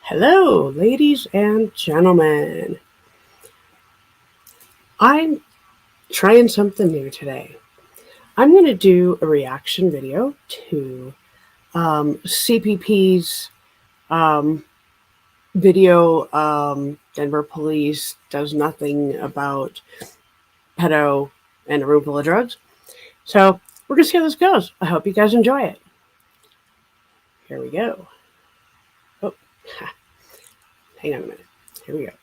Hello, ladies and gentlemen. I'm trying something new today. I'm going to do a reaction video to CPP's video. Denver police does nothing about pedo and a room full of drugs. So we're going to see how this goes. I hope you guys enjoy it. Here we go. Oh, hang on a minute. Here we go.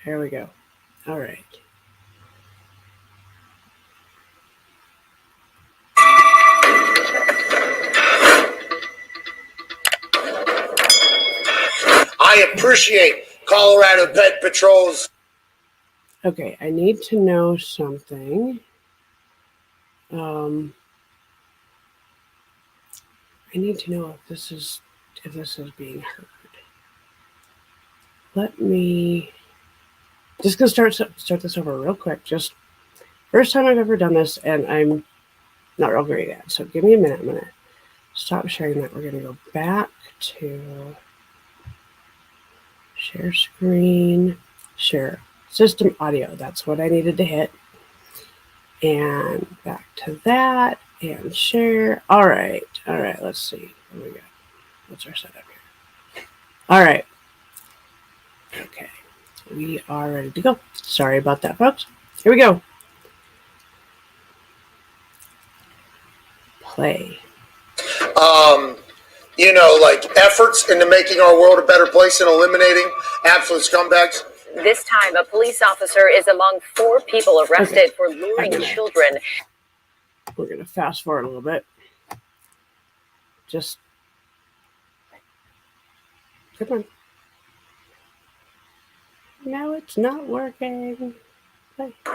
There we go. All right. I appreciate Colorado Ped Patrol's. Okay, I need to know something. I need to know if this is being heard. Let me just gonna start this over real quick. Just first time I've ever done this, and I'm not real great at it. So give me a minute. I'm gonna stop sharing that. We're gonna go back to share screen, share system audio. That's what I needed to hit. And back to that and share. All right. Let's see. What do we got? What's our setup here? All right. Okay. We are ready to go. Sorry about that, folks. Here we go. Play. Efforts into making our world a better place and eliminating absolute scumbags. This time, a police officer is among 4 people arrested for luring children. We're going to fast forward a little bit. Just, come on. No, it's not working. Play. All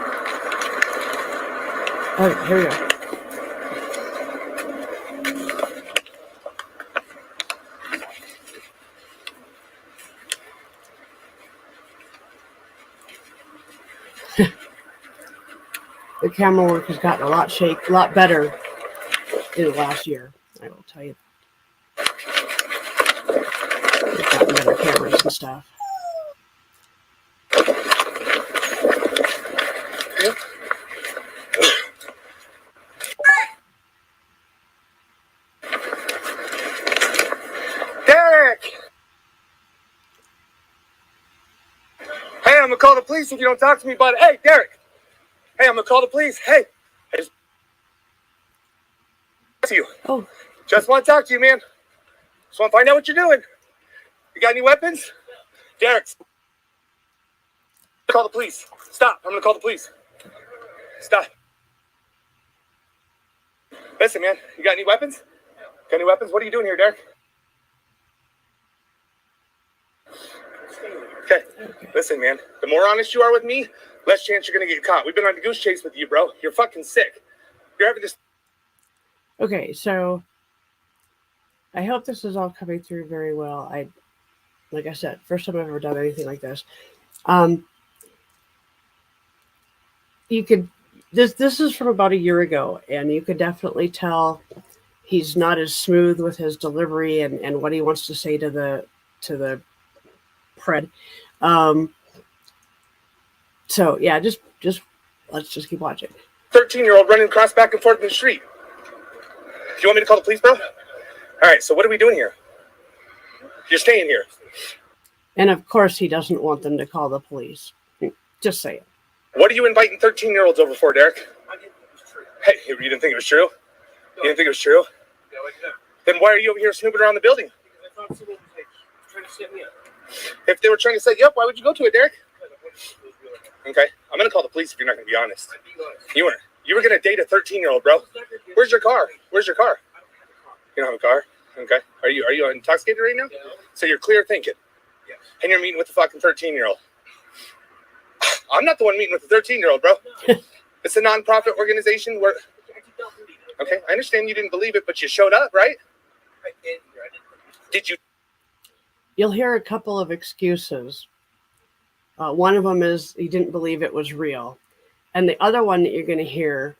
right, here we go. The camera work has gotten a lot better in the last year. I will tell you that. We've gotten better cameras and stuff. Derek! Hey, I'm gonna call the police if you don't talk to me about it. Hey, Derek! Hey, I'm gonna call the police. Hey, I just to you. Oh, Just want to talk to you, man. Just want to find out what you're doing. You got any weapons? Derek, call the police. Stop. I'm gonna call the police. Stop. Listen, man. You got any weapons? Got any weapons? What are you doing here, Derek? Okay. Listen, man. The more honest you are with me, less chance you're gonna get caught. We've been on a goose chase with you, bro. You're fucking sick. You're having this. okay. So I hope this is all coming through very well. Like I said, first time I've ever done anything like this. You could this is from about a year ago, and you could definitely tell he's not as smooth with his delivery and what he wants to say to the pred. So yeah, just let's just keep watching. 13-year-old running across back and forth in the street. Do you want me to call the police, bro? All right, so what are we doing here? You're staying here. And of course, he doesn't want them to call the police. Just say it. What are you inviting 13-year-olds over for, Derek? Hey, you didn't think it was true? You didn't think it was true? Then why are you over here snooping around the building? If they were trying to set you up, why would you go to it, Derek? Okay, I'm gonna call the police if you're not gonna be honest. You were gonna date a 13-year-old, bro. Where's your car? You don't have a car? Okay. Are you intoxicated right now? So you're clear thinking. And you're meeting with the fucking 13-year-old. I'm not the one meeting with the 13-year-old, bro. It's a non-profit organization where. Okay, I understand you didn't believe it, but you showed up, right? Did you? You'll hear a couple of excuses. One of them is he didn't believe it was real. And the other one that you're going to hear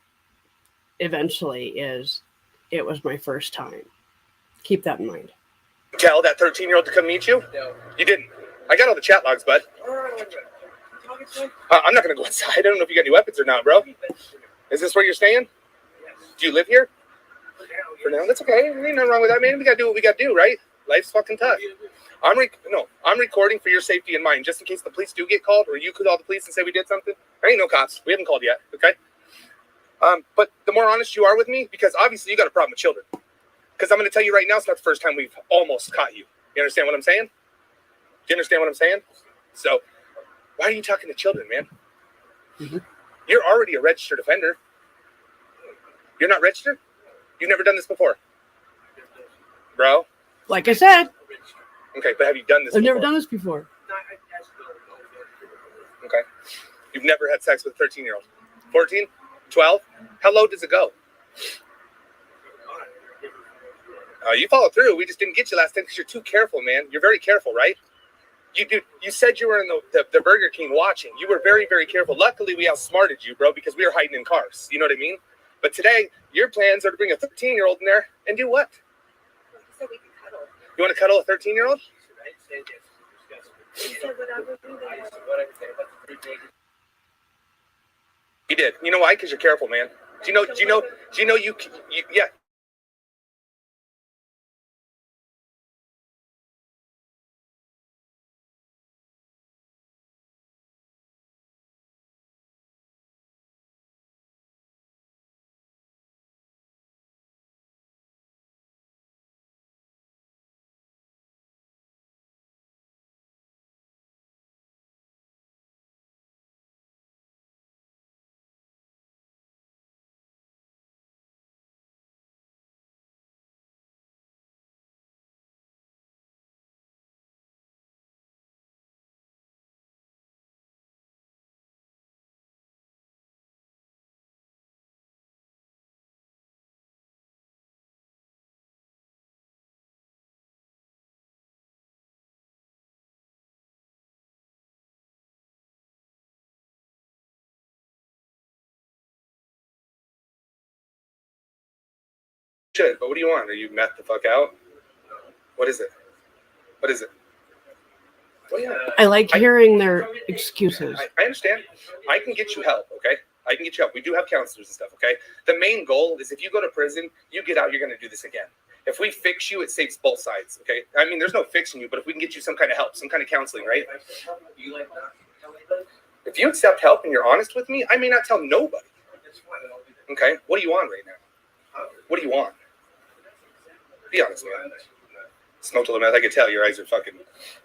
eventually is it was my first time. Keep that in mind. Tell that 13-year-old to come meet you? No. You didn't. I got all the chat logs, bud. I'm not going to go inside. I don't know if you got any weapons or not, bro. Is this where you're staying? Do you live here? For now, that's okay. Ain't nothing wrong with that, man. We got to do what we got to do, right? Life's fucking tough. I'm recording for your safety in mind, just in case the police do get called, or you could call the police and say we did something. There ain't no cops. We haven't called yet, okay? But the more honest you are with me, because obviously you got a problem with children. Because I'm going to tell you right now, it's not the first time we've almost caught you. You understand what I'm saying? Do you understand what I'm saying? So, why are you talking to children, man? Mm-hmm. You're already a registered offender. You're not registered? You've never done this before? Bro? Like I said. Okay, but have you done this I've never done this before. Okay. You've never had sex with a 13-year-old? 14? 12? How low does it go? You followed through. We just didn't get you last time because you're too careful, man. You're very careful, right? You said you were in the Burger King watching. You were very, very careful. Luckily, we outsmarted you, bro, because we were hiding in cars. You know what I mean? But today, your plans are to bring a 13-year-old in there and do what? So we can cuddle. You want to cuddle a 13-year-old? He did. You know why? Because you're careful, man. Do you know you yeah. Should, but what do you want? Are you met the fuck out? What is it? What is it? What do you want? I like hearing their excuses. I understand. I can get you help, okay? I can get you help. We do have counselors and stuff, okay? The main goal is if you go to prison, you get out, you're going to do this again. If we fix you, it saves both sides, okay? I mean, there's no fixing you, but if we can get you some kind of help, some kind of counseling, right? If you accept help and you're honest with me, I may not tell nobody. Okay? What do you want right now? What do you want? Be honest, man. Smoked a little meth. I could tell your eyes are fucking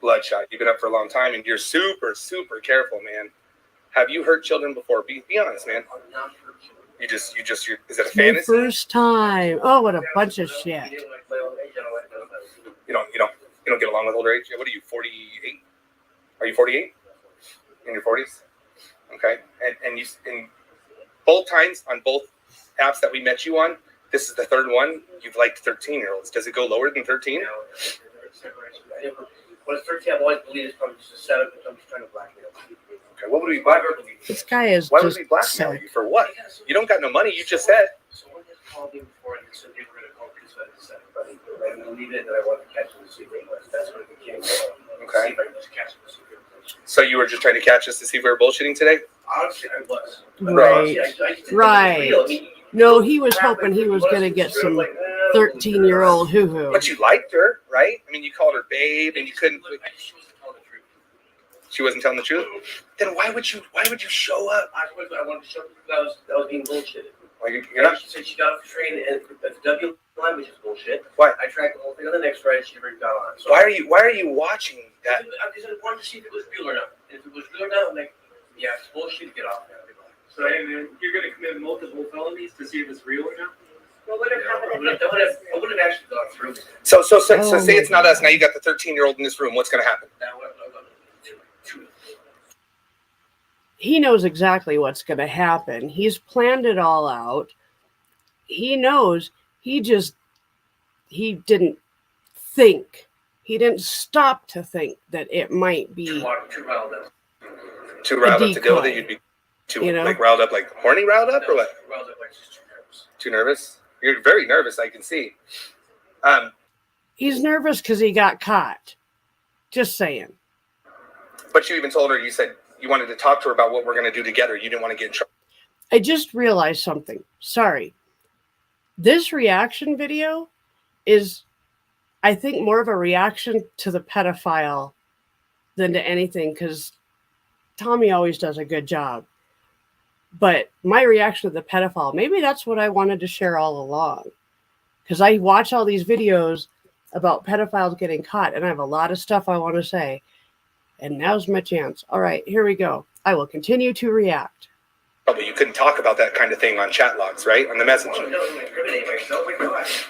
bloodshot. You've been up for a long time, and you're super, super careful, man. Have you hurt children before? Be honest, man. You're, is it a fantasy? My first time. Oh, what a bunch of shit. You don't get along with older age? What are you, 48? Are you 48? In your 40s? Okay. And you, in both times on both apps that we met you on, this is the third one. You've liked 13-year-olds. Does it go lower than 13? No. When it's 13, I've always believed it's probably just a setup, and I'm just trying to blackmail. Okay, what would we blackmail you? This guy is Why just would we blackmail you? For what? You don't got no money. You just said. Someone just called me before and said they were going to call police at the center, but I believe it that I want to catch them to see if they was. That's what it became. Okay. See if I can just catch them to see if they was. So you were just trying to catch us to see if we were bullshitting today? Honestly, I was. Right. Right. I mean, No, he was hoping he was going to get some 13-year-old hoo-hoo. But you liked her, right? I mean, you called her babe, and you couldn't. She wasn't telling the truth. Then why would you show up? I wanted to show up because I was being bullshitted. Well, you're not. She said she got off the train and the W line, which is bullshit. Why? I tracked the whole thing on the next ride. She never got on. So Why are you watching that? Because I wanted to see if it was real or not. And if it was real or not, I'm like, yeah, it's bullshit to get off now. So you're going to commit multiple felonies to see if it's real or not? Well, what I would have actually gone through. So say it's not us. Now you got the 13-year-old in this room. What's going to happen? He knows exactly what's going to happen. He's planned it all out. He knows. He didn't think. He didn't stop to think that it might be Too riled up. Too riled up to deal with it. You'd be too like riled up, like horny riled up, or what? Riled up, like just too nervous. Too nervous? You're very nervous, I can see. He's nervous because he got caught. Just saying. But you even told her, you said you wanted to talk to her about what we're going to do together. You didn't want to get in trouble. I just realized something. Sorry. This reaction video is, I think, more of a reaction to the pedophile than to anything, because Tommy always does a good job. But my reaction to the pedophile, maybe that's what I wanted to share all along. Because I watch all these videos about pedophiles getting caught, and I have a lot of stuff I want to say. And now's my chance. All right, here we go. I will continue to react. But you couldn't talk about that kind of thing on chat logs, right? On the messenger.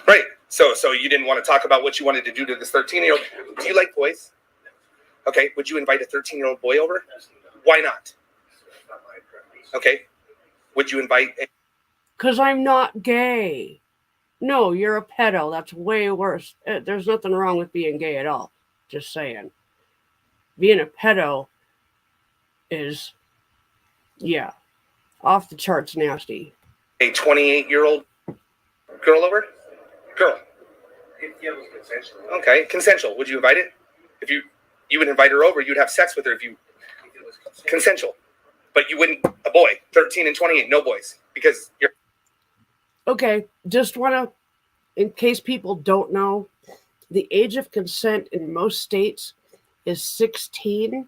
Right. So you didn't want to talk about what you wanted to do to this 13-year-old. Do you like boys? Okay. Would you invite a 13-year-old boy over? Why not? Okay. Would you invite a... Because I'm not gay. No, you're a pedo. That's way worse. There's nothing wrong with being gay at all. Just saying. Being a pedo is, yeah, off the charts nasty. A 28-year-old girl over? Girl. If it was consensual. Okay, consensual. Would you invite it? If you would invite her over, you'd have sex with her if it was consensual. But you wouldn't, a boy, 13 and 28, no boys, because you're... Okay, just want to, in case people don't know, the age of consent in most states is 16,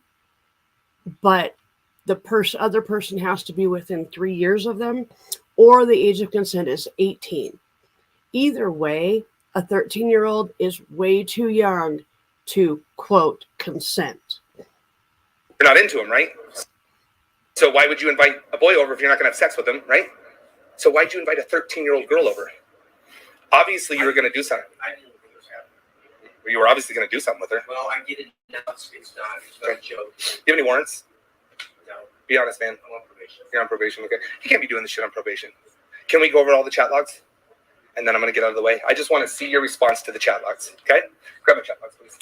but the other person has to be within 3 years of them, or the age of consent is 18. Either way, a 13-year-old is way too young to, quote, consent. You're not into him, right? So why would you invite a boy over if you're not going to have sex with him, right? So why'd you invite a 13-year-old girl over? Obviously, you were going to do something. I didn't think it was happening. You were obviously going to do something with her. Well, I get it now. It's not a joke. Do you have any warrants? No, Be honest, man. I'm on probation. You're on probation, okay? You can't be doing this shit on probation. Can we go over all the chat logs? And then I'm going to get out of the way. I just want to see your response to the chat logs, okay? Grab my chat logs, please.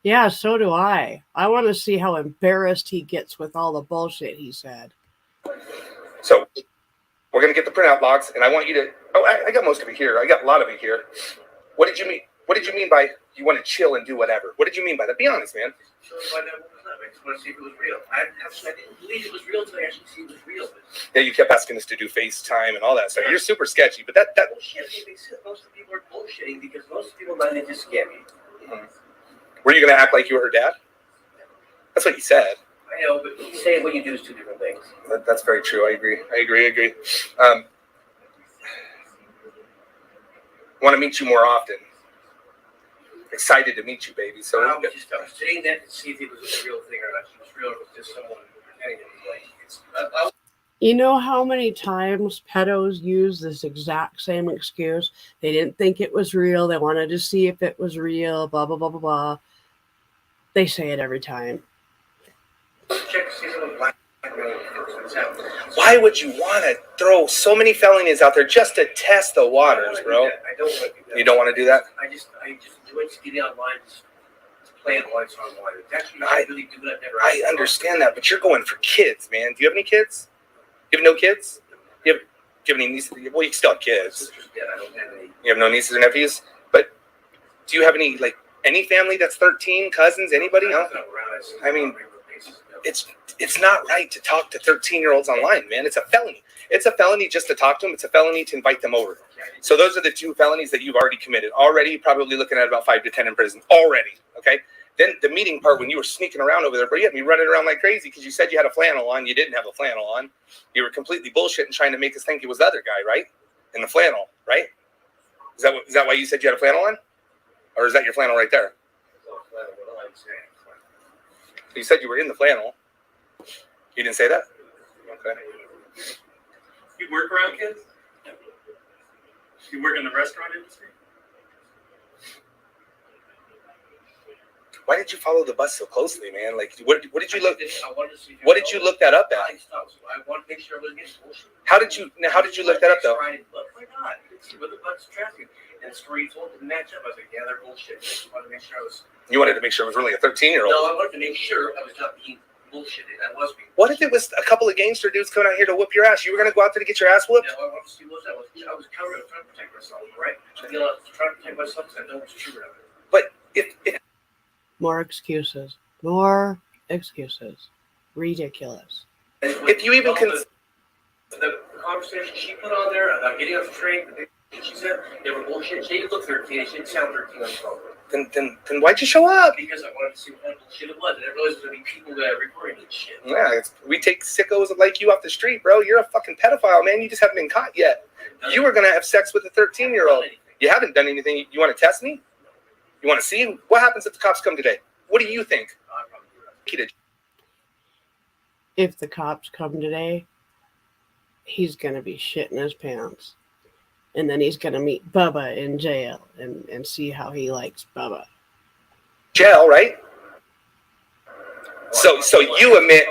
Yeah, so do I. I want to see how embarrassed he gets with all the bullshit he said. So we're going to get the printout logs, and I want you to... Oh, I got most of it here. I got a lot of it here. What did you mean? What did you mean by you want to chill and do whatever? What did you mean by that? Be honest, man. So I just want to see if it was real. I didn't believe it was real until I actually see it was real. Yeah, you kept asking us to do FaceTime and all that stuff. You're super sketchy, but that Bullshit. Most of the people are bullshitting because most of the people know they just scam you. Mm-hmm. Were you going to act like you were her dad? That's what you said. I know, but saying what you do is two different things. That's very true. I agree. Want to meet you more often. Excited to meet you, baby. So I was saying that to see if it was a real thing or not. If it was real, or it was just someone pretending it was like. You know how many times pedos use this exact same excuse? They didn't think it was real. They wanted to see if it was real, blah, blah, blah, blah, blah. They say it every time. Why would you want to throw so many felonies out there just to test the waters, bro? I don't want to do that. You don't want to do that? I just enjoy just getting online, just playing lights online. It's actually not really do that. I understand that, but you're going for kids, man. Do you have any kids? You have no kids? Do you have any nieces? Well, you still have kids. I don't have any. You have no nieces or nephews? But do you have any, like, any family that's 13, cousins, anybody? No? I mean, it's not right to talk to 13-year-olds online, man. It's a felony. It's a felony just to talk to them. It's a felony to invite them over. So those are the two felonies that you've already committed. Already, probably looking at about 5 to 10 in prison. Already, okay? Then the meeting part, when you were sneaking around over there, bro, you had me running around like crazy because you said you had a flannel on. You didn't have a flannel on. You were completely bullshitting, trying to make us think it was the other guy, right? In the flannel, right? Is that why you said you had a flannel on? Or is that your flannel right there? So you said you were in the flannel. You didn't say that? Okay. You work around kids? You work in the restaurant industry? Why did you follow the bus so closely, man? Like, what did you look? I wanted to see What did you look that up at? I wanted to make sure I wasn't getting bullshit. How did you look that up though? Why not? See what the bus traffic and the story you told didn't match up. I was like, yeah, they're bullshit. I just wanted to make sure I was. You wanted to make sure it was really a 13-year-old. No, I wanted to make sure I was not being bullshit. That was being. What if it was a couple of gangster dudes coming out here to whoop your ass? You were gonna go out there to get your ass whooped? Yeah, obviously was. I was covering, trying to protect myself, right? You know, trying to protect myself because I know it's true. But if More excuses. More excuses. Ridiculous. if you even the conversation she put on there about getting off the train, she said they were bullshit. She didn't look 13. She didn't sound 13 on the phone. then why'd you show up? Because I wanted to see what kind of bullshit it was. And I realized there was going to be people that are recording this shit. Yeah, we take sickos like you off the street, bro. You're a fucking pedophile, man. You just haven't been caught yet. You were gonna have sex with a 13-year-old. You haven't done anything. You want to test me? You want to see what happens if the cops come today? What do you think? If the cops come today, he's going to be shitting his pants. And then he's going to meet Bubba in jail and see how he likes Bubba. Jail, right? So you admit.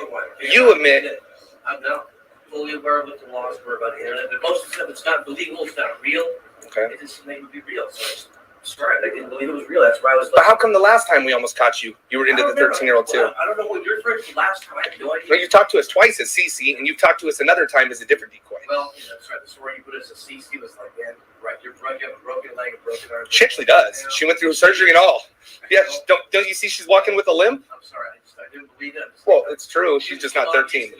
I'm not fully aware of what the laws were about the internet, but most of the stuff, it's not illegal, it's not real. Okay. It just made it be real. So I just started. I didn't believe it was real. That's why I was like. But how come the last time we almost caught you, you were into the 13-year-old too? I don't know what you're referring to last time. I have no idea. No, you talked to us twice as CC, and you've talked to us another time as a different decoy. Well, yeah, that's right. The story you put as a CC was like, man, right, you have a broken leg, a broken arm. She actually does. She went through surgery and all. Yeah, don't you see she's walking with a limp? I'm sorry, I didn't believe it. Well, it's true. She's just not 13.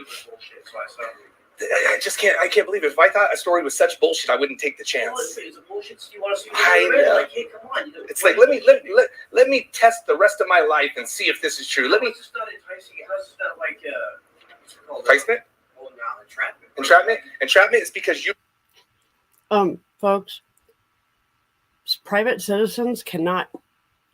I can't believe it. If I thought a story was such bullshit, I wouldn't take the chance. It's a bullshit. You want to see I know. like, hey, come on. It's like let me test the rest of my life and see if this is true. Let me. It's not enticing. It's not like what's it called? Enticement? Oh no, entrapment. Entrapment is because you. Folks, private citizens cannot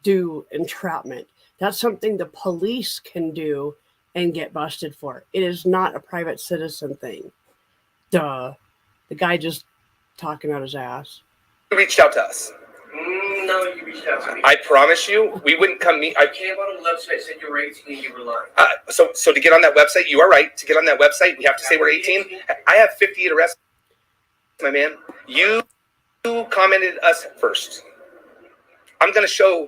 do entrapment. That's something the police can do and get busted for. It is not a private citizen thing. Duh. The guy just talking out his ass. You reached out to us. No, you reached out to me. I promise you, we wouldn't come meet. I came on the website, said you were 18 and you were lying. So to get on that website, you are right. To get on that website, we have to say we're 18. I have 58 arrests, my man. You commented us first. I'm gonna show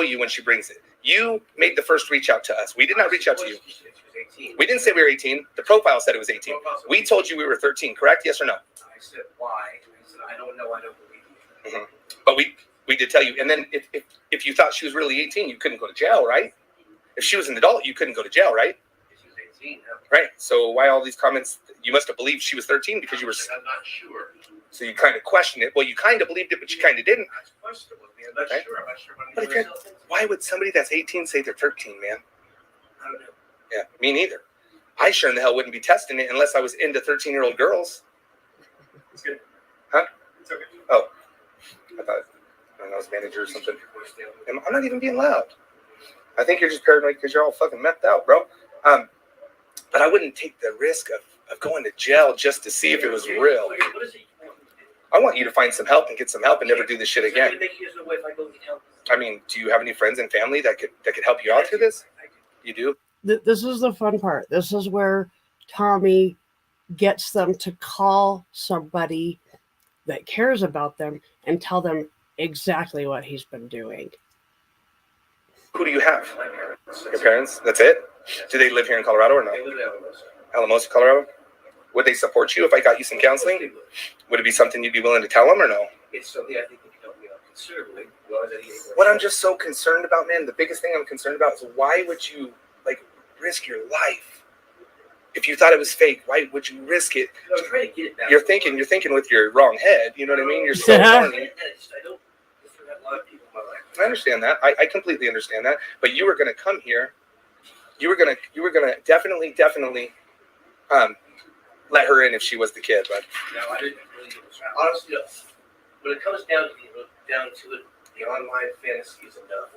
you when she brings it. You made the first reach out to us. We did not reach out to you. We didn't say we were 18. The profile said it was 18. We told you we were 13, correct? Yes or no? I said, why? I said, I don't know. I don't believe you. Mm-hmm. But we did tell you. And then if you thought she was really 18, you couldn't go to jail, right? If she was an adult, you couldn't go to jail, right? She was 18, yeah. Right. So why all these comments? You must have believed she was 13 because you were. I'm not sure. So you kind of questioned it. Well, you kind of believed it, but you kind of didn't. That's questionable, man. I'm not Okay. sure. I'm not sure. But again, why would somebody that's 18 say they're 13, man? I don't know. Yeah, me neither. I sure in the hell wouldn't be testing it unless I was into 13-year-old girls. It's good. Huh? It's okay. Oh, I thought I was manager or something. I'm not even being loud. I think you're just paranoid because you're all fucking methed out, bro. But I wouldn't take the risk of going to jail just to see if it was real. What is it you want me to do? I want you to find some help and get some help and never do this shit again. I mean, do you have any friends and family that could help you out through this? You do? This is the fun part. This is where Tommy gets them to call somebody that cares about them and tell them exactly what he's been doing. Who do you have? Your parents? That's it? Do they live here in Colorado or no? They live in Alamosa. Alamosa, Colorado? Would they support you if I got you some counseling? Would it be something you'd be willing to tell them or no? It's something I think you can help me out considerably. What I'm just so concerned about, man, the biggest thing I'm concerned about is why would you risk your life? If you thought it was fake, why would you risk it? I'm trying to get it back. You're thinking with your wrong head. You know what I mean? You're so horny. I understand that. I completely understand that. But you were going to come here. You were going to definitely let her in if she was the kid. But no, I didn't really honestly, when it comes down to it, the online fantasy is enough.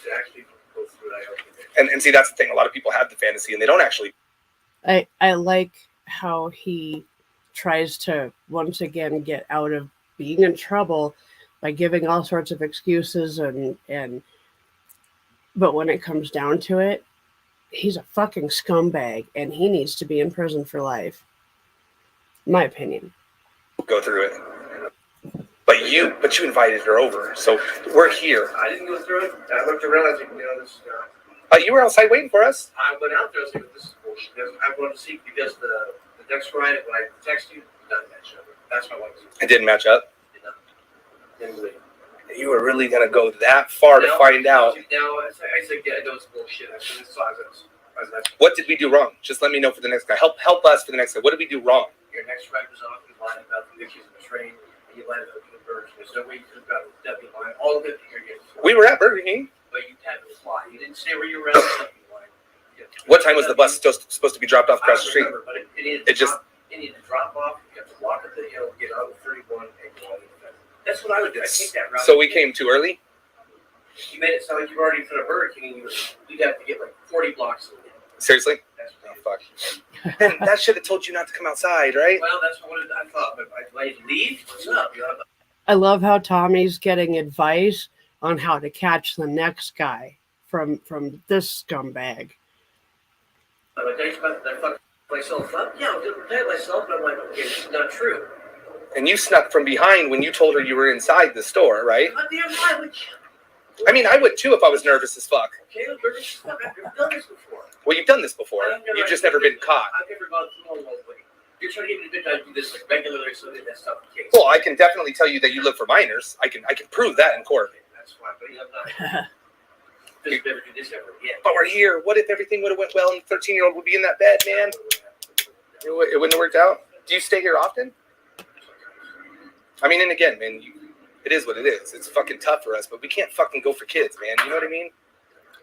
To actually go through it, I don't think. And see, that's the thing. A lot of people have the fantasy and they don't actually. I like how he tries to once again get out of being in trouble by giving all sorts of excuses and but when it comes down to it, he's a fucking scumbag and he needs to be in prison for life. My opinion. Go through it. But you invited her over, so we're here. I didn't go through it. I looked around. I think, this. You were outside waiting for us. I went out there. I was like, this is bullshit. I wanted to see because the next ride when I text you, doesn't match up. That's what I wanted to see. It didn't match up. Didn't believe it. You were really gonna go that far to find out. Now I said, yeah, I know it's bullshit. I said, What did we do wrong? Just let me know for the next guy. Help us for the next guy. What did we do wrong? Your next ride was off. You lied about the pictures of the train, and you lied about the birds. There's no way you could have gotten a deputy line. All of it, you're getting. We were at Burger King. But you had to fly. You didn't say where you were at the deputy line. What time was the bus supposed to be dropped off across the street? Remember, but it needed to drop off. You have to walk up the hill, get on the 31, and go on the fence. That's what I would do. I take that route. So we came too early? You made it sound like you were already in front of Burger King, and you'd have to get like 40 blocks. Seriously? That's Oh, fuck. Then that should have told you not to come outside, right? well, that's what I thought. But I leave. What's up? I love how Tommy's getting advice on how to catch the next guy from this scumbag. I'm like, I fucked myself up. Yeah, I'm gonna protect myself. But I'm like, okay, this is not true. And you snuck from behind when you told her you were inside the store, right? God damn right, would you? I mean, I would too if I was nervous as fuck. Okay, I've done this before. Well, you've done this before. You've just never been caught. I've never gone through all the way. You're trying to get me to think I do this like regularly, so that that's not the case. Well, I can definitely tell you that you live for minors. I can prove that in court. That's fine, but I'm not. Just never do this ever again. But we're here. What if everything would have went well and the 13-year-old would be in that bed, man? It wouldn't have worked out. Do you stay here often? I mean, and again, man, it is what it is. It's fucking tough for us, but we can't fucking go for kids, man. You know what I mean?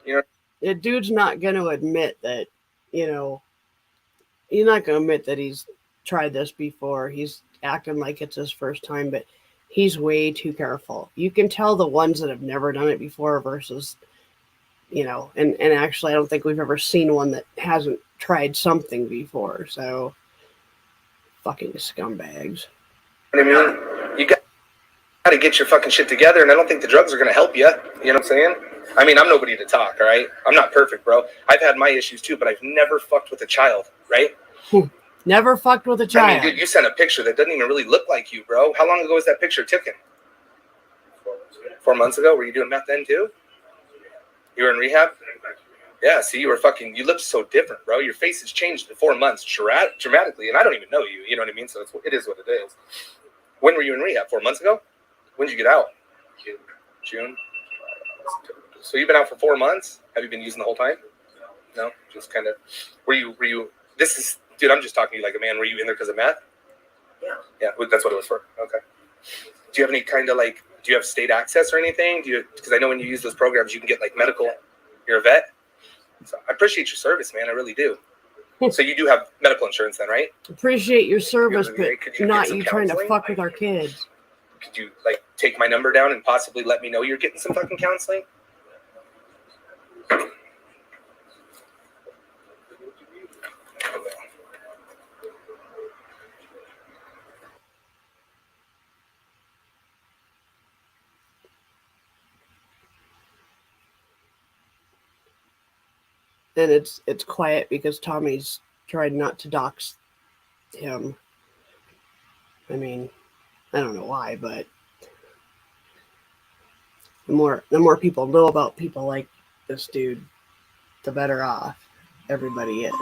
You know. The dude's not going to admit that, he's not going to admit that he's tried this before. He's acting like it's his first time, but he's way too careful. You can tell the ones that have never done it before versus, and actually I don't think we've ever seen one that hasn't tried something before. So, fucking scumbags. I mean, you got to get your fucking shit together, and I don't think the drugs are going to help you. You know what I'm saying? I mean, I'm nobody to talk, all right? I'm not perfect, bro. I've had my issues too, but I've never fucked with a child, right? Never fucked with a child. I mean, dude, you sent a picture that doesn't even really look like you, bro. How long ago was that picture taken? 4 months ago? Were you doing meth then too? You were in rehab? Yeah, see, you looked so different, bro. Your face has changed in 4 months dramatically, and I don't even know you. You know what I mean? So it is what it is. When were you in rehab? 4 months ago? When did you get out? June. So you've been out for 4 months? Have you been using the whole time? No? Just kind of, were you, dude, I'm just talking to you like a man. Were you in there because of meth? Yeah. Yeah, that's what it was for. Okay. Do you have any kind of do you have state access or anything? Because I know when you use those programs, you can get medical. You're a vet? So I appreciate your service, man. I really do. So you do have medical insurance then, right? Appreciate your service, but you not you trying to fuck with our kids. Could you take my number down and possibly let me know you're getting some fucking counseling? And it's quiet because Tommy's tried not to dox him. I mean, I don't know why, but the more people know about people like this dude, the better off everybody is.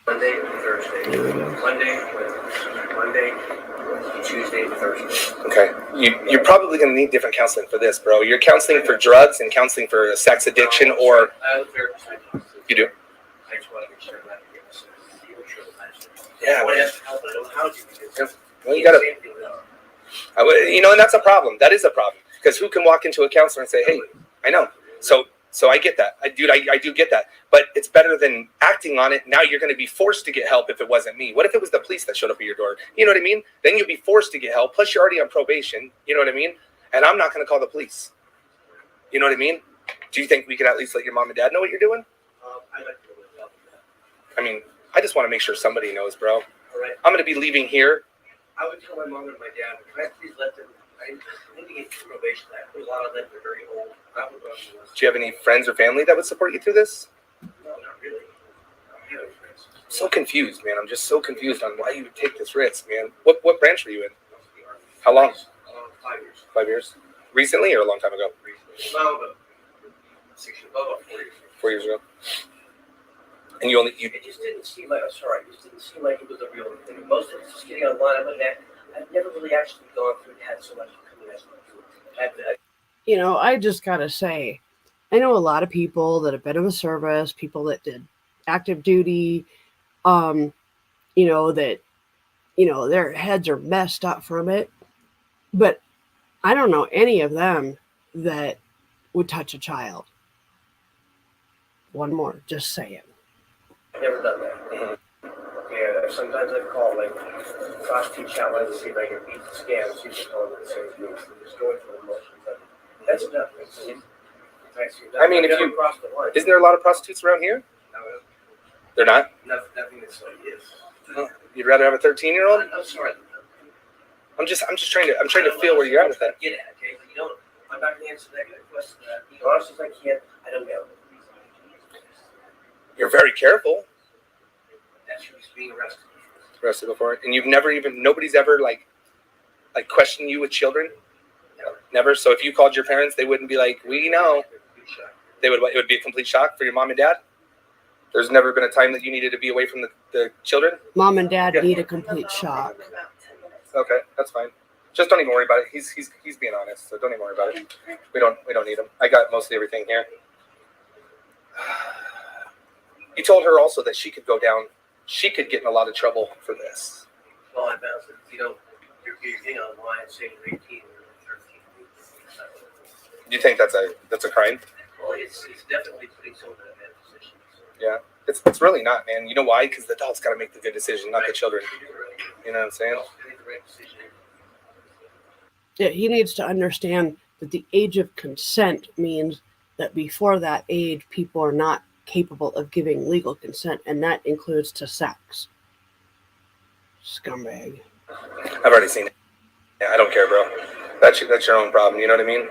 Monday, Thursday. Monday, Tuesday, Thursday. Okay. You're probably going to need different counseling for this, bro. You're counseling for drugs and counseling for sex addiction or... I have a therapist. You do? I just want to make sure I'm not Yeah. I have to help. I don't know how to do this. Well, you got to... and that's a problem. That is a problem. Because who can walk into a counselor and say, hey, I know. So I get that. I do get that. But it's better than acting on it. Now you're going to be forced to get help if it wasn't me. What if it was the police that showed up at your door? You know what I mean? Then you'd be forced to get help. Plus, you're already on probation. You know what I mean? And I'm not going to call the police. You know what I mean? Do you think we could at least let your mom and dad know what you're doing? I'd like to know about that. I mean, I just want to make sure somebody knows, bro. All right. I'm going to be leaving here. I would tell my mom and my dad, can I please let them, I need to get through probation. There's a lot of them that are very old. Do you have any friends or family that would support you through this? No, not really. I don't have any friends. so confused, man. I'm just so confused on why you would take this risk, man. What branch were you in? How long? 5 years. 5 years? Recently or a long time ago? No, but 6 years. About 4 years. 4 years ago. And It just didn't seem like. I'm sorry. It just didn't seem like it was a real thing. Most of it's just getting online. I've never really actually gone through and had so much coming as You know, I just gotta say, I know a lot of people that have been in the service, people that did active duty, you know, that, you know, their heads are messed up from it. But I don't know any of them that would touch a child. One more, just saying. Never done that. Yeah, sometimes I call like cross-teach outline to see if I can beat the scam, see if they call it the same thing. Just going through the motions. That's enough. I mean, if you cross the line, isn't there a lot of prostitutes around here? No, They're not. nothing that's like this. You'd rather have a 13-year-old? I'm sorry. I'm just trying to feel where you're at with that. Get at, okay? But you don't. I'm not gonna answer that question. As honest as I can, I don't know. You're very careful. That's who's being arrested. Arrested before, and you've never even nobody's ever like questioned you with children. No. Never. So if you called your parents, they wouldn't be like, "We know." They would. It would be a complete shock for your mom and dad. There's never been a time that you needed to be away from the children. Mom and dad need a complete shock. Okay, that's fine. Just don't even worry about it. He's being honest, so don't even worry about it. We don't need him. I got mostly everything here. You told her also that she could go down. She could get in a lot of trouble for this. Well, I found that you're getting online saying you're 18 or 13. Do you think that's a crime? Well, it's definitely putting someone in a bad position. Yeah, it's really not, man. You know why? Because the adults got to make the good decision, not the children. You know what I'm saying? Yeah, he needs to understand that the age of consent means that before that age, people are not capable of giving legal consent, and that includes to sex. Scumbag. I've already seen it. Yeah, I don't care, bro. That's your own problem. You know what I mean?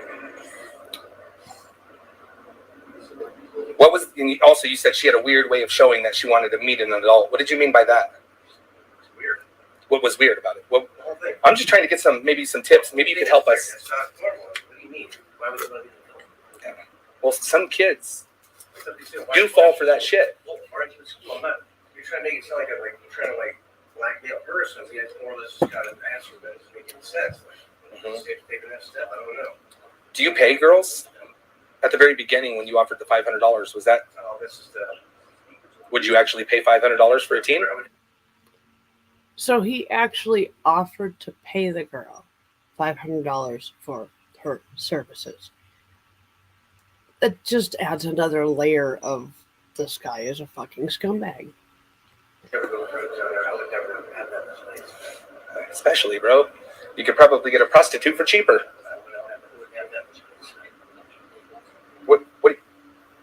What was? And also, you said she had a weird way of showing that she wanted to meet an adult. What did you mean by that? It's weird. What was weird about it? What? The whole thing. I'm just trying to get some tips. Maybe you could help us. It's not normal. What do you mean? Why would somebody do that? Well, some kids do fall for that shit. Well, aren't you in school? I'm not. You're trying to make it sound like you're trying to blackmail her or something. It's more or less just got an answer that doesn't make any sense. Taking that step, I don't know. Do you pay girls? At the very beginning, when you offered the $500, was that? Oh, this is the. Would you actually pay $500 for a teen? So he actually offered to pay the girl $500 for her services. That just adds another layer of this guy is a fucking scumbag. Especially, bro. You could probably get a prostitute for cheaper.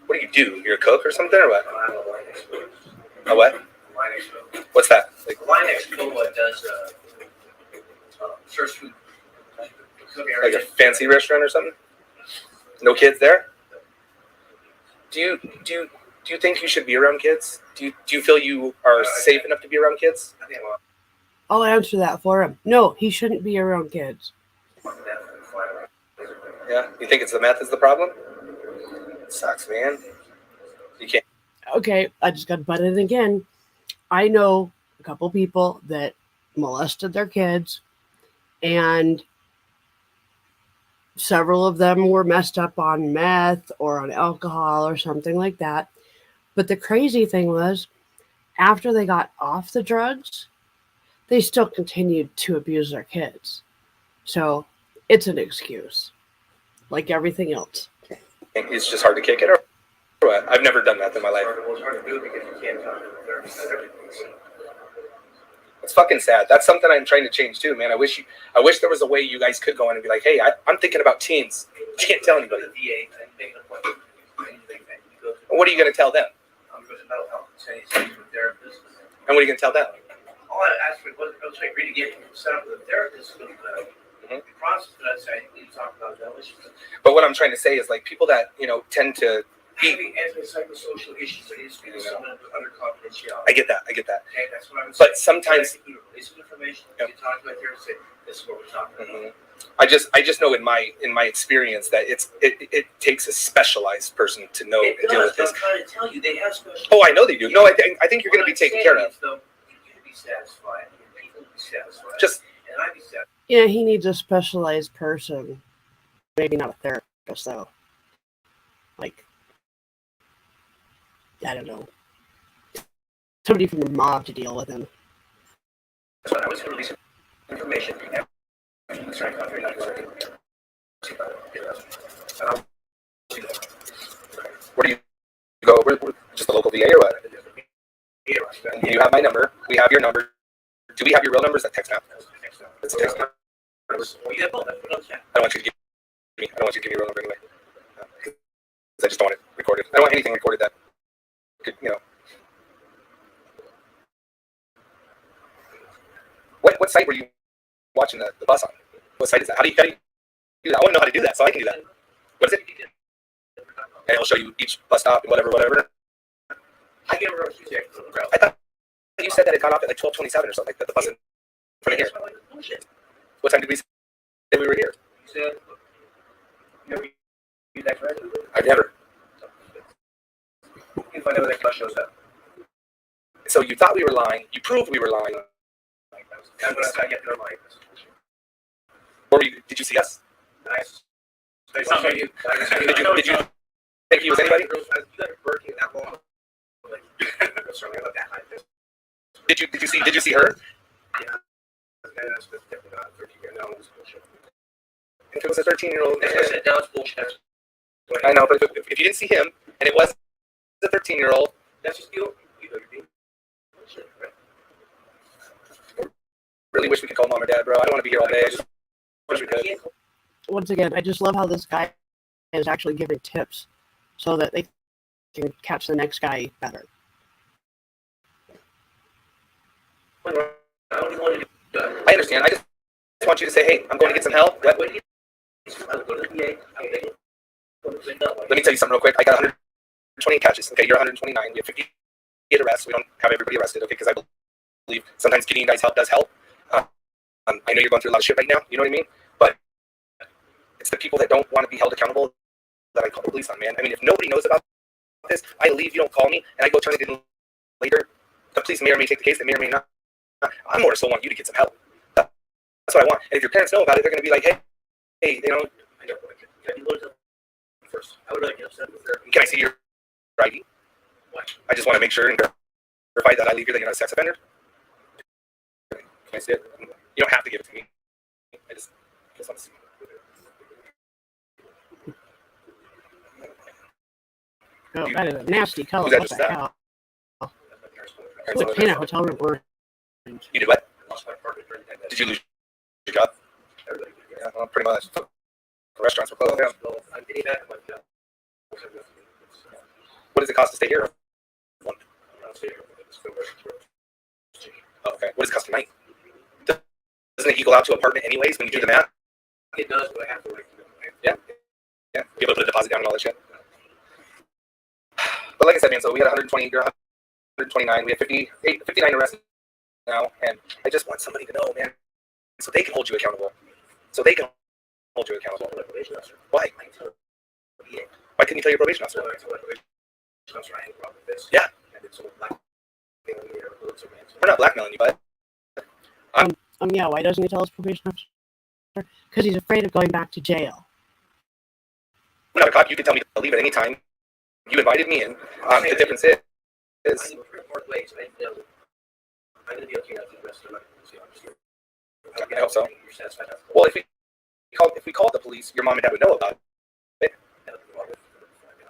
What do you do? You're a cook or something, or what? A what? What's that? Line Expo does serves food. Like a fancy restaurant or something? No kids there? Do you think you should be around kids? Do you feel you are safe enough to be around kids? I'll answer that for him. No, he shouldn't be around kids. Yeah? You think it's the meth is the problem? It sucks, man. You can't. Okay, I just got butted again. I know a couple people that molested their kids, and several of them were messed up on meth or on alcohol or something like that. But the crazy thing was, after they got off the drugs, they still continued to abuse their kids. So it's an excuse, like everything else. It's just hard to kick it, or what? I've never done that in my life. It's hard to do because you can't talk to the therapist and everything. It's fucking sad. That's something I'm trying to change too, man. I wish there was a way you guys could go in and be like, hey, I'm thinking about teens. You can't tell anybody. The VA, make an appointment. What are you going to tell them? I'm going to mental health and say he's a therapist. And what are you going to tell them? All I asked for was I agree to get set up with a therapist. The process that I say, I need to talk about that issue. But what I'm trying to say is, like, people that, tend to Having anti-psychosocial issues, so he's going to someone under confidentiality. I get that. Okay, that's what I'm saying. But sometimes, you release information, you talk about there and say, this is what we're talking about. I just know in my experience that it takes a specialized person to know and deal with this. I'm trying to tell you, they have special. Oh, I know they do. No, I think you're going to be taken care of. Though, you to be satisfied, people to be satisfied, Just and I be satisfied. Yeah, he needs a specialized person. Maybe not a therapist, though. Like, I don't know. Somebody from the mob to deal with him. That's what I was going to release information. where do you go? We're just a local VA or what? You have my number. We have your number. Do we have your real numbers? That text now. It's a text number. I don't want you to give me. I don't want you to give me your real number anyway. I just don't want it recorded. I don't want anything recorded that could, What site were you watching the bus on? What site is that? How do you do that? I want to know how to do that so I can do that. What is it? And it'll show you each bus stop and whatever. I can't remember what you said. I thought you said that it got off at like 12:27 or something. That the bus in front of here. What time did we say we were here? You said. Never. You that right? I've never. You can find out when that bus shows up. So you thought we were lying. You proved we were lying. That's what I thought you had to know. Or did you see us? Nice. Did you think he was anybody? Did you see her? If it was a 13-year-old, I know, but if you didn't see him and it was a 13-year-old, that's just you. You know you're being bullshit, right? really wish we could call mom or dad, bro. I don't want to be here all day. I just wish we could. Once again, I just love how this guy is actually giving tips so that they can catch the next guy better. I understand. I just want you to say, hey, I'm going to get some help. Let me tell you something real quick. I got 120 catches. Okay, you're 129. We have 58 arrests. We don't have everybody arrested, okay, because I believe sometimes getting you guys help does help. I know you're going through a lot of shit right now. You know what I mean? But it's the people that don't want to be held accountable that I call the police on, man. I mean, if nobody knows about this, I leave, you don't call me, and I go turn it in later. The police may or may take the case, they may or may not. I more so want you to get some help. That's what I want. And if your parents know about it, they're going to be like, hey, you know, first, I would like to send can I see your ID? I just want to make sure and verify that I leave here that you're not a sex offender. Can I see it? You don't have to give it to me. I just want to see it. Oh, that is a nasty color. That What just the hell? It's Would paint a hotel room orange. You did what? Did you lose your job? Yeah, well, pretty much. The restaurants were closed down. What does it cost to stay here? Oh, okay. What does it cost a night? Doesn't it equal out to apartment anyways when you do the math? It does, but I have to like. Yeah. Yeah. Be able to put a deposit down and all that shit. But like I said, man, so we got 120, you're 129. We have 59 arrests now, and I just want somebody to know, man, so they can hold you accountable. Why? Why couldn't you tell your probation officer? Yeah. We're not blackmailing you, bud. Yeah, why doesn't he tell his probation officer? Because he's afraid of going back to jail. I'm not a cop. You can tell me to leave at any time. You invited me in. The difference is I hope so. Well, if we called the police, your mom and dad would know about it.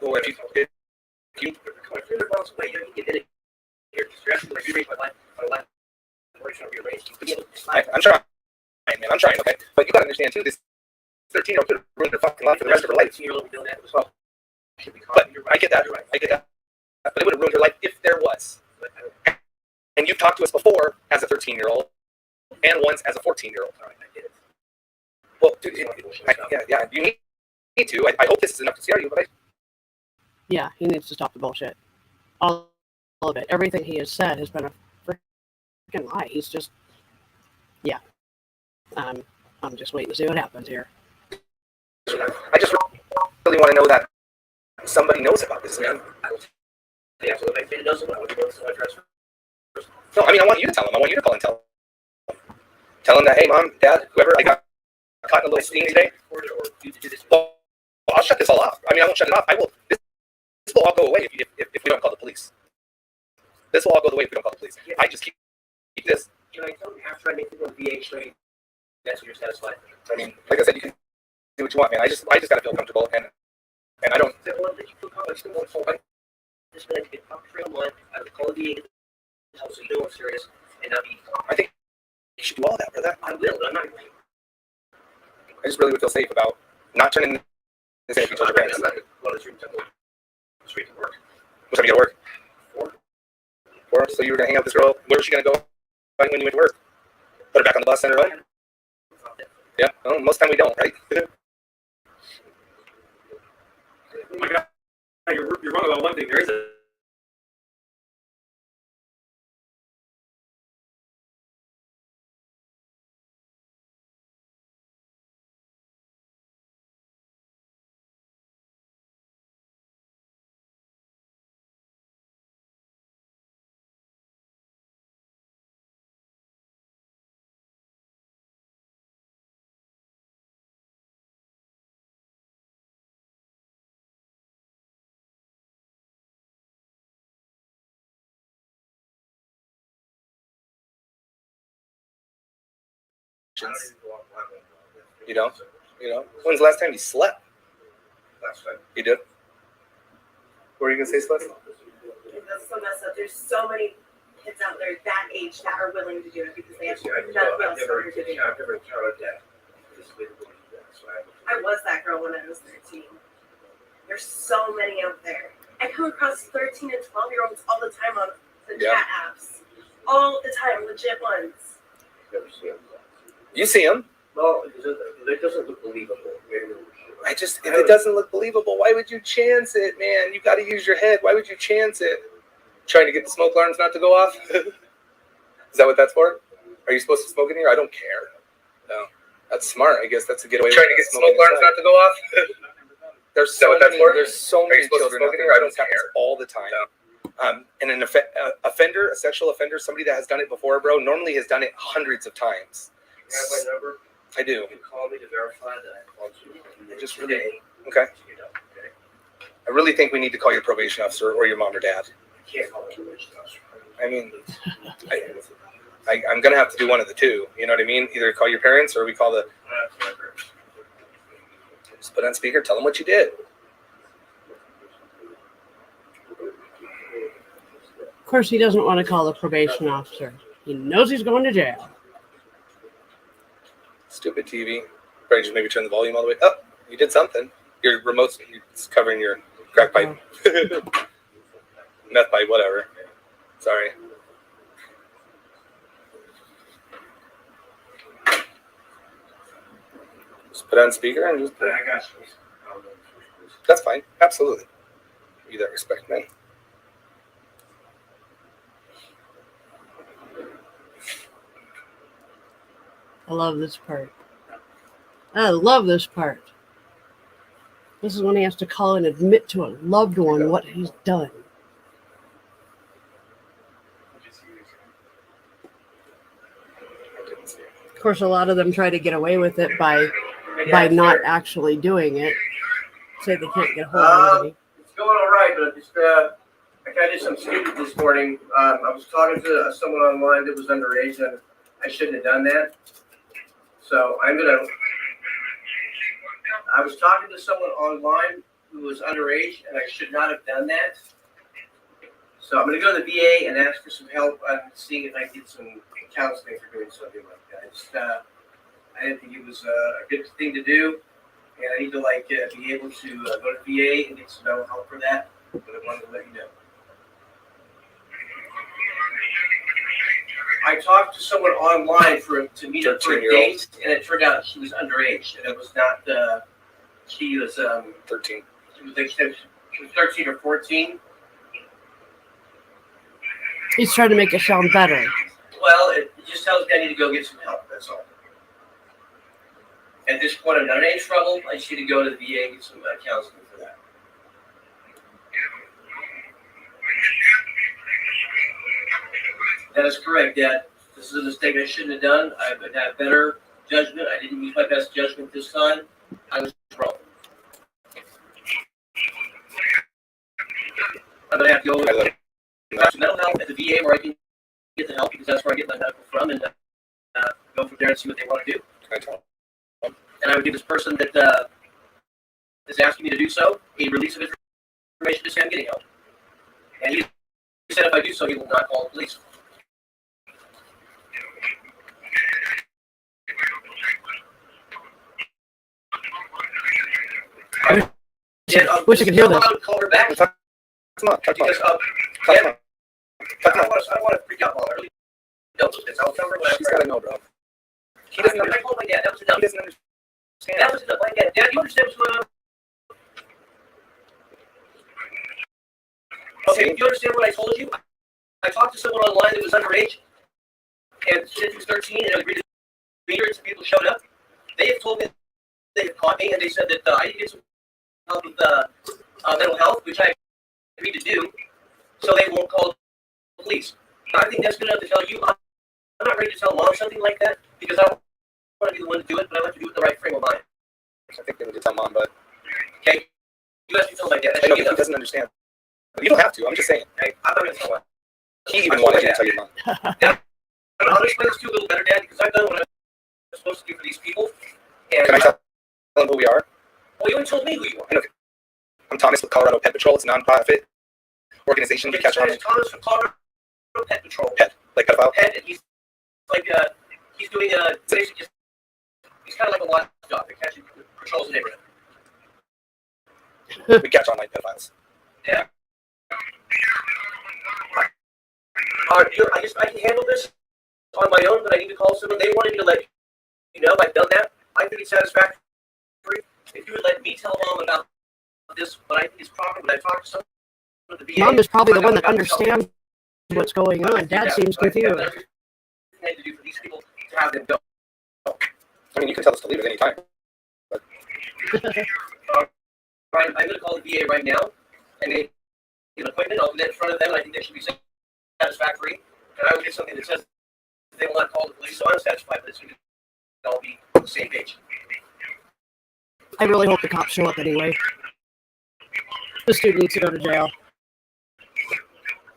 Well, if you I'm trying, man. I'm trying, okay? But you gotta understand too, this 13-year-old could ruin her fucking life for the rest of her life. But I get that. But it would have ruined her life if there was. And you've talked to us before as a 13-year-old and once as a 14-year-old. Well, dude, yeah, you need to. I hope this is enough to scare you, but Yeah, he needs to stop the bullshit. All of it. Everything he has said has been a freaking lie. He's just, yeah. I'm just waiting to see what happens here. I just really want to know that somebody knows about this, man. Yeah, so if it doesn't, I would go to address. No, I mean, I want you to tell him. I want you to call and tell him. Tell him that, hey, mom, dad, whoever, I got caught in a little steam today. Or you do this. Well, I'll shut this all off. I mean, I won't shut it off. I will. This will all go away if we don't call the police. This will all go away if we don't call the police. I just keep this. Can I tell you after I make it go to VA straight? That's when you're satisfied. I mean, like I said, you can do what you want, man. I just gotta feel comfortable, and I don't. That one that you feel comfortable with, so I just like to get comfortable on one. I would call the VA to help so you know I'm serious and not be. I think you should do all that, brother. I will, but I'm not. I just really would feel safe about not turning this in if you told your parents. I'm not going to the temple. Straight to work. What time you gotta work? 4. 4. So you were gonna hang out with this girl. Where was she gonna go when you went to work? Put her back on the bus, send her home? Yeah. Well, most of the time we don't, right? Oh my God, you're wrong about one thing. There is a You don't? You know? When's the last time you slept? Last time. You did? What were you gonna say, Celeste? That's so messed up. There's so many kids out there that age that are willing to do it because they have I've nothing else never to do. encountered that. I was that girl when I was 13. There's so many out there. I come across 13 and 12-year-olds all the time on the chat apps. All the time, legit ones. Never seen them. You see him? Well, it doesn't look believable. If it doesn't look believable, why would you chance it, man? You got to use your head. Why would you chance it? Trying to get the smoke alarms not to go off? Is that what that's for? Are you supposed to smoke in here? I don't care. No. That's smart. I guess that's a getaway. Trying to get the smoke alarms not to go off? There's so many children out there. This happens all the time. And an offender, a sexual offender, somebody that has done it before, bro, normally has done it hundreds of times. You have my number? I do. You can call me to verify that I called you. Just really, okay. I really think we need to call your probation officer or your mom or dad. I can't call the probation officer. I mean, I'm going to have to do one of the two. You know what I mean? Either call your parents or we call the... Just put on speaker, tell them what you did. Of course, he doesn't want to call the probation officer. He knows he's going to jail. Stupid TV. Probably just maybe turn the volume all the way up. You did something. Your remote's covering your crack pipe. Meth pipe, whatever. Sorry. Just put on speaker and just... I got you. That's fine. Absolutely. Give you that respect, man. I love this part. I love this part. This is when he has to call and admit to a loved one what he's done. Of course, a lot of them try to get away with it by not actually doing it. Say they can't get hold of anybody. It's going all right, but just I did some stupid this morning. I was talking to someone online that was underage, and I shouldn't have done that. So I was talking to someone online who was underage, and I should not have done that. So I'm going to go to the VA and ask for some help on seeing if I can get some counseling for doing something like that. I didn't think it was a good thing to do, and I need to be able to go to VA and get some help for that. But I wanted to let you know. I talked to someone online to meet up for a date, and it turned out she was underage, and it was not. She was 13. She was like 13 or 14. He's trying to make it sound better. Well, it just tells me I need to go get some help. That's all. At this point, I'm not in any trouble. I just need to go to the VA and get some counseling for that. That is correct, Dad. This is a mistake I shouldn't have done. I would have better judgment. I didn't use my best judgment this time. I was wrong. I'm going to have to go to mental health at the VA where I can get the help because that's where I get my medical from and go from there and see what they want to do. And I would give this person that is asking me to do so a release of information to say I'm getting help. And he said if I do so, he will not call the police. Wish I could hear this. I would call her back. Because, I don't want to freak out while I really dealt with this. I'll tell her what She's got to know, bro. He doesn't understand. I told my dad. That was enough. He doesn't understand. That was enough. My dad. Dad, do you understand what's going on? Okay, do you understand what I told you? I talked to someone online that was underage and said he was 13 and agreed to be here and some people showed up. They have told me they have caught me and they said that I need to get some help with mental health, which I agreed to do, so they won't call the police. But I think that's good enough to tell you. I'm not ready to tell mom something like that because I don't want to be the one to do it, but I like to do it with the right frame of mind. I think they need to tell mom, but Okay? You guys can tell my dad. I know he doesn't understand. But you don't have to. I'm just saying. Okay? I'm not going to tell him. He even wanted you to tell your mom. I'll explain this to you a little better, Dad, because I've done what I'm supposed to do for these people. And Can I tell them who we are? well, you already told me who you are. I know. I'm Thomas with Colorado Ped Patrol. It's a non-profit organization. We catch on Thomas from Colorado Ped Patrol. Ped, like pedophile. Ped, and he's like he's doing basically he's kind of like a watchdog that catches patrols the neighborhood. We catch online pedophiles. Yeah. I can handle this on my own, but I need to call someone. They wanted me to let you know I've done that. I think it's satisfactory. If you would let me tell Mom about this, what I think is proper, when I talk to someone at the VA. Mom is probably the one that understands what's going on. Dad seems confused. I need to do for these people to have them go. I mean, you can tell us to leave at any time. I'm going to call the VA right now and make an appointment. I'll do that in front of them. I think they should be satisfactory. And I will get something that says they will not call the police, so I'm satisfied with this. I'll be on the same page. I really hope the cops show up anyway. The student needs to go to jail.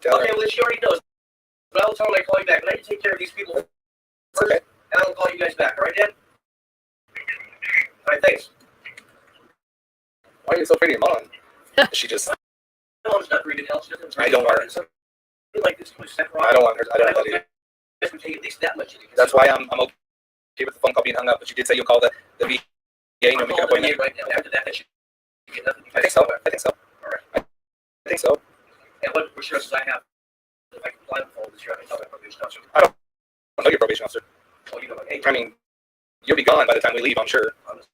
Tell Okay, her. well, she already knows. But I will tell her when I call you back. But I need to take care of these people first, Okay. and I will call you guys back. All right, Dad? All right, thanks. Why are you so afraid of your mom? She just. My mom's not very good health. She doesn't I don't want her. something like this was set wrong. I don't want her. I don't want that either. This would take at least that much. That's why I'm okay with the phone call being hung up. But you did say you'll call the VA and I'm make an calling the appointment. VA right now. After that should get nothing. I think so. I think so. All right. I think so. And what assurances I have if I comply with all this, you're going to tell my probation officer. I don't know your probation officer. Oh, you know, like, hey, I mean, you'll be gone by the time we leave, I'm sure. I'm going to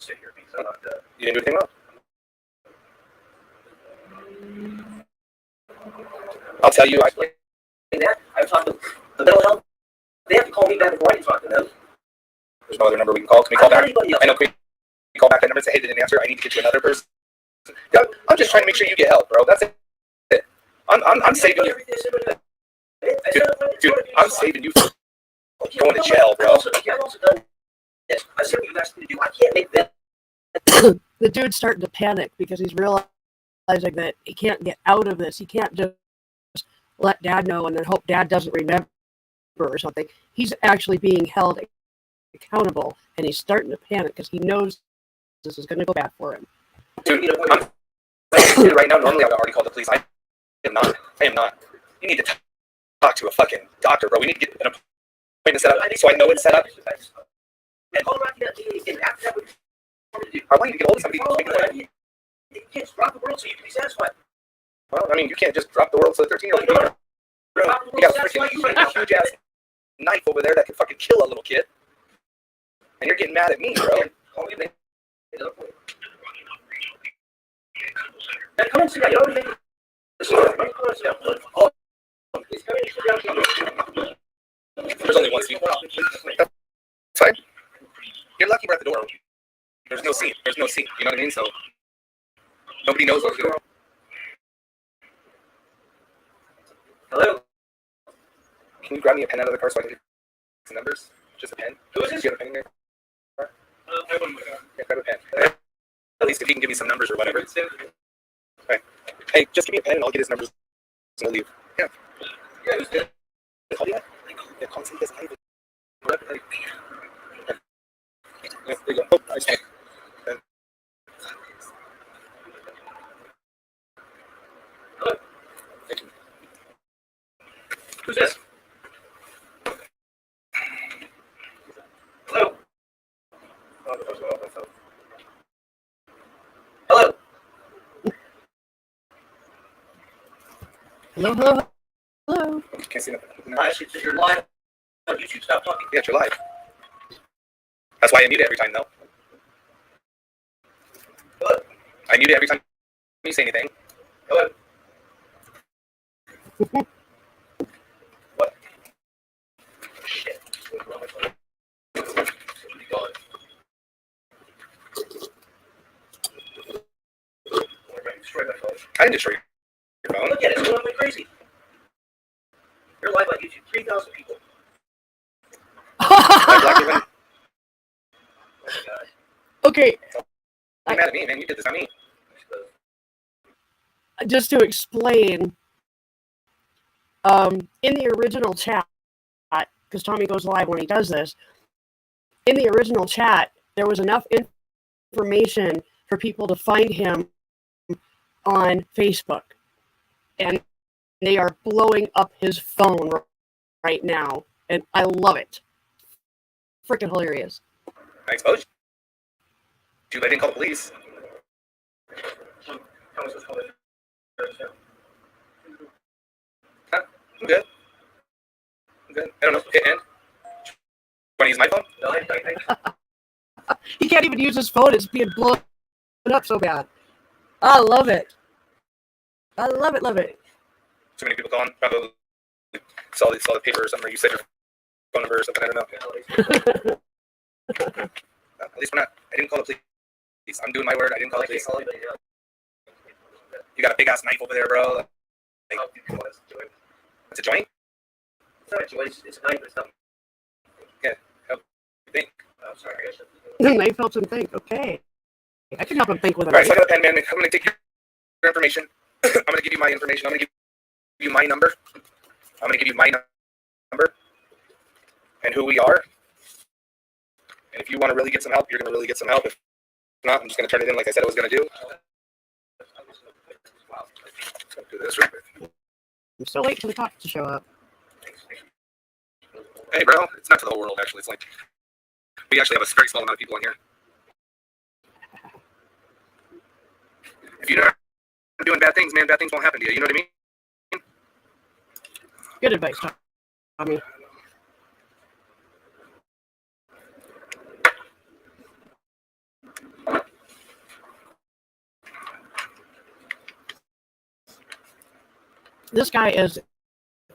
sit here because I'm not. You didn't do anything wrong. I'll tell you. I've talked to the mental health. They have to call me back before I can talk to them. There's no other number we can call. Can we call back? Anybody else. I know. Can we call back that number and say, hey, they didn't answer. I need to get you another person. Yeah, I'm just trying to make sure you get help, bro. That's it. I'm saving you. Dude, I'm saving you from going to jail, bro. I've also done this. I said what you asked me to do. I can't make that. The dude's starting to panic because he's realizing that he can't get out of this. He can't just let Dad know and then hope Dad doesn't remember or something. He's actually being held accountable, and he's starting to panic because he knows this is going to go bad for him. Dude, I'm right now. Normally, I would already call the police. I am not. You need to talk to a fucking doctor, bro. We need to get an appointment set up so I know it's set up. I want you to get hold of somebody. You can't drop the world so you can be satisfied. Well, I mean, you can't just drop the world to a 13-year-old. You got a freaking huge ass knife over there that could fucking kill a little kid, and you're getting mad at me, bro. Call me back. Now, come and sit down. You don't make this. Come and sit down. Oh, please come in. Sit down. There's only one seat. That's fine. You're lucky we're at the door. There's no seat. There's no seat. You know what I mean? So nobody knows what's going on. Hello? Can you grab me a pen out of the car so I can get some numbers? Just a pen? Who is this? Do you have a pen in there? I have one in my car. Yeah, grab a pen. At least if you can give me some numbers or whatever. Okay. Hey, just give me a pen and I'll get his numbers and we'll leave. Yeah. Yeah, who's this? Call you? Yeah, call and see this guy. Yeah, there you go. Oh, I see. Hello? Thank you. Who's this? Hello? Hello? Hello, hello, hello. Can't see nothing. No. Actually, you're live on YouTube. Stop talking. Yeah, you're live. That's why I mute it every time, though. Hello? I mute it every time you say anything. Hello? What? Shit. Destroy my phone. I didn't destroy your phone. Look at it. It's going like crazy. You're live on YouTube. 3,000 people. I blocked you when Oh my god. Okay, you're mad at me, man. You did this, not me. just to explain, in the original chat, because Tommy goes live when he does this, in the original chat, there was enough information for people to find him on Facebook. And they are blowing up his phone right now. And I love it. Freaking hilarious. I exposed you. Too bad I didn't call the police. How am I supposed to call it? Huh? I'm good. I'm good. I don't know. Hit end. Want to use my phone? No, I He can't even use his phone. It's being blown up so bad. I love it. I love it, love it. Too many people calling. Probably saw the paper or something, or you said your phone number or something. I don't know. At least we're not. I didn't call the police. I'm doing my word. I didn't call the police. You got a big ass knife over there, bro. Like, it's a joint? It's not a joint. It's a knife. It's not. Yeah. Help you think. I'm sorry. I should. The knife helps him think. Okay. I can help him think with a All right, knife. so I got a pen, man. I'm going to take your information. I'm going to give you my information. I'm going to give you my number. I'm going to give you my number and who we are. And if you want to really get some help, you're going to really get some help. If not, I'm just going to turn it in like I said I was going to do. Let's do this real quick. I'm still waiting for the cops to show up. Hey, bro. It's not to the whole world, actually. It's like we actually have a very small amount of people in here. If you're not doing bad things, man, bad things won't happen to you. You know what I mean? Good advice, Tommy. This guy is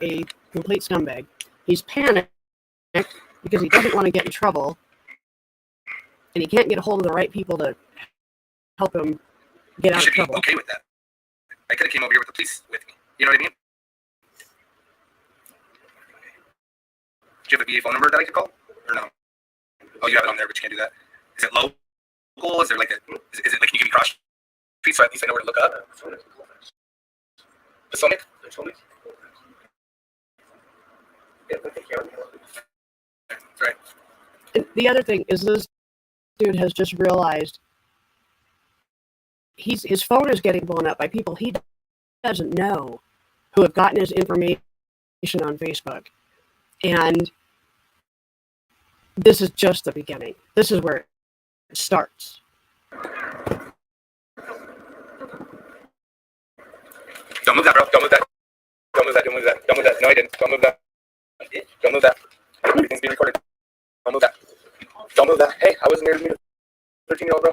a complete scumbag. He's panicked because he doesn't want to get in trouble, and he can't get a hold of the right people to help him get You out of should be trouble. okay with that. I could have came over here with the police with me. You know what I mean? Do you have a VA phone number that I could call? Or no? Oh, you have it on there, but you can't do that. Is it local? Is there like a, is it like, can you give me cross streets so at least I know where to look up? The Sonic? Yeah, but take care of it. That's right. And the other thing is this dude has just realized his phone is getting blown up by people he doesn't know who have gotten his information on Facebook. And this is just the beginning. This is where it starts. Don't move that, bro. Don't move that. Don't move that. Don't move that. Don't move that. No, I didn't. Don't move that. Don't move that. Everything's being recorded. Don't move that. Don't move that. Hey, I wasn't there to meet a 13-year-old, bro.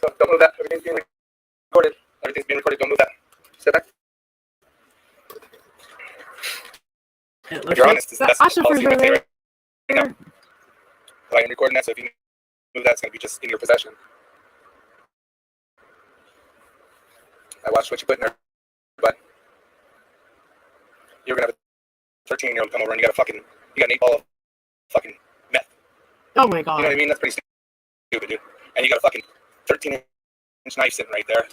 So don't move that. Everything's being recorded. Everything's being recorded. Don't move. It If looks you're like honest, it's the the best policy officers you are can say right there. now. Like, I'm recording that, so if you move that, it's going to be just in your possession. I watched what you put in there, but you're going to have a 13-year-old come over and you got an 8-ball of fucking meth. Oh my You know god. what I mean? That's pretty stupid, dude. And you got a fucking 13-inch knife sitting right there.